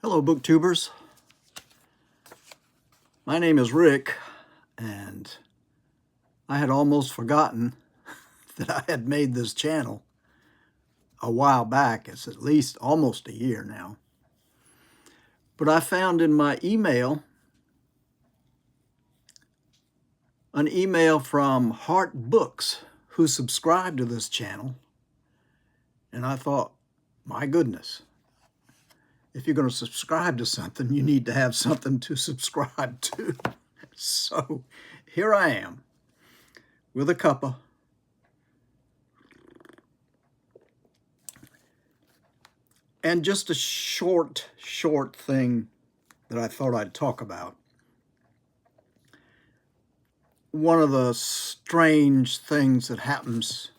Hello, booktubers. My name is Rick, and I had almost forgotten that I had made this channel a while back. It's at least almost a year now. But I found in my email an email from Heart Books, who subscribed to this channel, and I thought, my goodness, if you're going to subscribe to something, you need to have something to subscribe to. So here I am with a cuppa. And just a short thing that I thought I'd talk about. One of the strange things that happens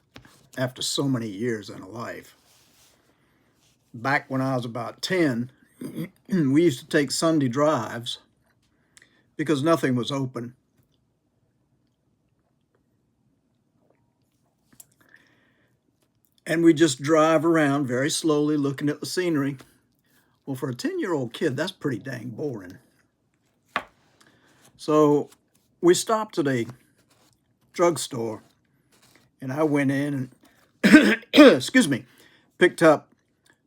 after so many years in a life. Back when I was about 10, we used to take Sunday drives because nothing was open. And we just drive around very slowly looking at the scenery. Well, for a 10-year-old kid, that's pretty dang boring. So we stopped at a drugstore, and I went in and, excuse me, picked up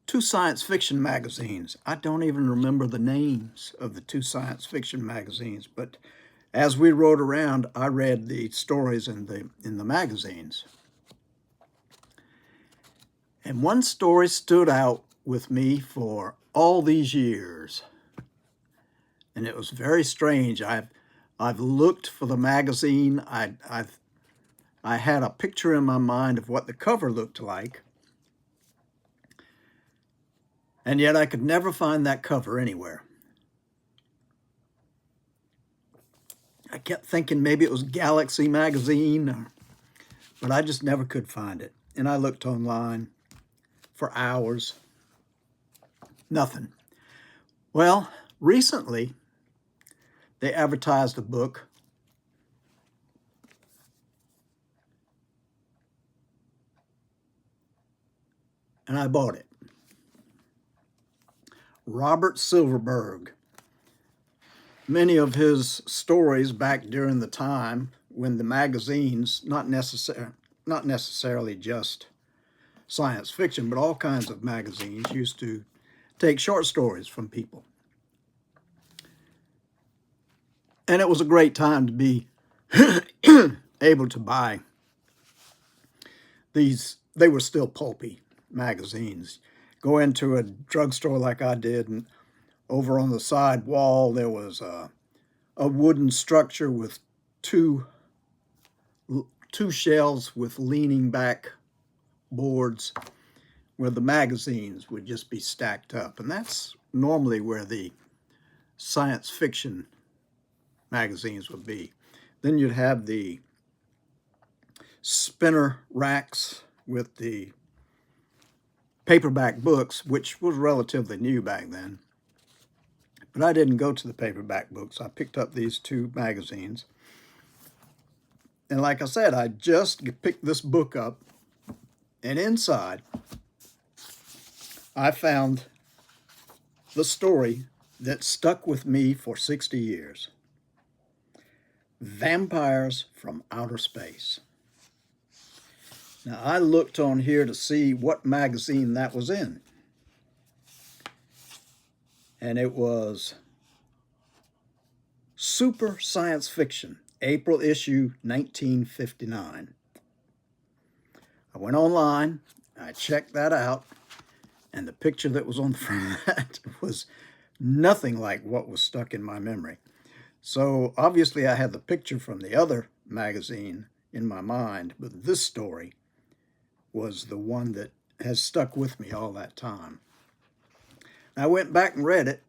2 science fiction magazines. I don't even remember the names of the 2 science fiction magazines, but as we rode around, I read the stories in the magazines. And one story stood out with me for all these years, and it was very strange. I've looked for the magazine. I had a picture in my mind of what the cover looked like, and yet I could never find that cover anywhere. I kept thinking maybe it was Galaxy magazine, but I just never could find it. And I looked online for hours. Nothing. Well, recently they advertised a book and I bought it. Robert Silverberg. Many of his stories back during the time when the magazines, not necessarily just science fiction, but all kinds of magazines used to take short stories from people. And it was a great time to be able to buy these. They were still pulpy magazines. Go into a drugstore like I did, and over on the side wall there was a wooden structure with two shelves with leaning back boards where the magazines would just be stacked up. And that's normally where the science fiction magazines would be. Then you'd have the spinner racks with the paperback books, which was relatively new back then. But I didn't go to the paperback books. I picked up these 2 magazines. And like I said, I just picked this book up, and inside I found the story that stuck with me for 60 years. Vampires from Outer Space. Now, I looked on here to see what magazine that was in. And it was Super Science Fiction, April issue 1959. I went online, I checked that out, and the picture that was on the front of that was nothing like what was stuck in my memory. So obviously I had the picture from the other magazine in my mind, but this story was the one that has stuck with me all that time. I went back and read it.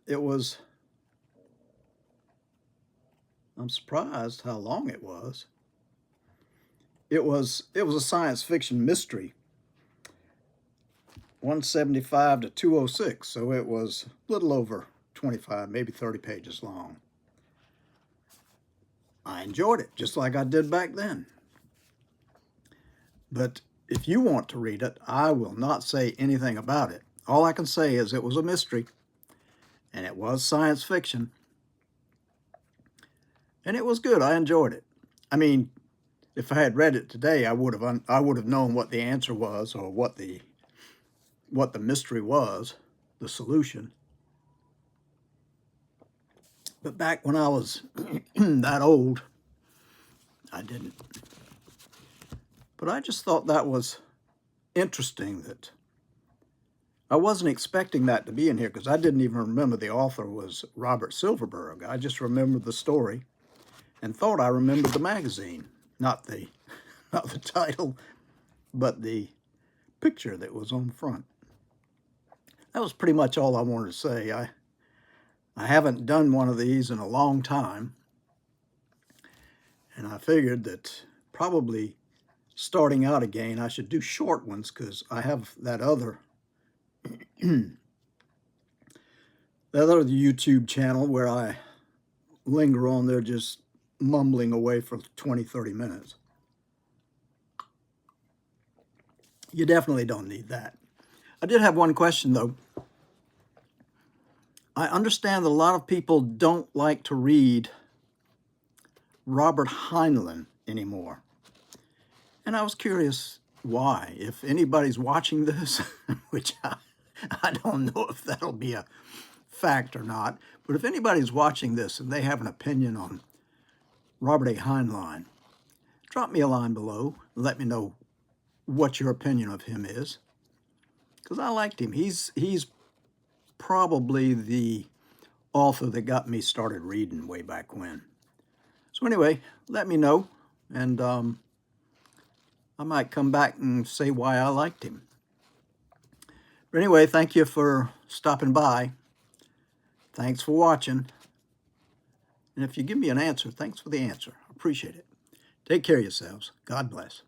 I'm surprised how long it was. It was a science fiction mystery, 175 to 206, so it was a little over 25, maybe 30 pages long. I enjoyed it, just like I did back then. But if you want to read it, I will not say anything about it. All I can say is it was a mystery, and it was science fiction, and it was good. I enjoyed it. I mean, if I had read it today, I would have known what the answer was, or what the mystery was, the solution. But back when I was that old, I didn't. But I just thought that was interesting, that I wasn't expecting that to be in here, because I didn't even remember the author was Robert Silverberg. I just remembered the story and thought I remembered the magazine, not the title, but the picture that was on the front. That was pretty much all I wanted to say. I haven't done one of these in a long time, and I figured that probably starting out again, I should do short ones, because I have that other YouTube channel where I linger on there just mumbling away for 20, 30 minutes. You definitely don't need that. I did have one question, though. I understand that a lot of people don't like to read Robert Heinlein anymore. And I was curious why. If anybody's watching this, which I don't know if that'll be a fact or not, but if anybody's watching this and they have an opinion on Robert A. Heinlein, drop me a line below and let me know what your opinion of him is, because I liked him. He's probably the author that got me started reading way back when. So anyway, let me know, and I might come back and say why I liked him. But anyway, thank you for stopping by. Thanks for watching. And if you give me an answer, thanks for the answer. I appreciate it. Take care of yourselves. God bless.